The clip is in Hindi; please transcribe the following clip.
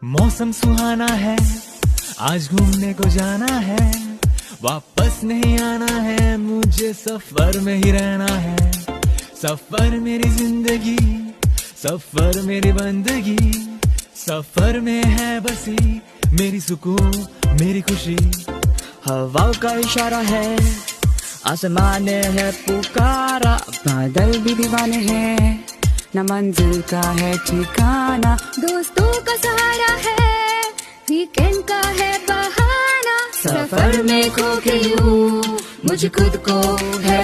मौसम सुहाना है, आज घूमने को जाना है, वापस नहीं आना है, मुझे सफर में ही रहना है। सफर मेरी जिंदगी, सफर मेरी बंदगी, सफर में है बसी मेरी सुकून मेरी खुशी। हवा का इशारा है, आसमान ने है पुकारा, बादल भी दीवाने हैं, न मंजिल का है ठिकाना। दोस्तों का सहारा है, वीकेंड का है बहाना, सफर में खो के यूं मुझे खुद को है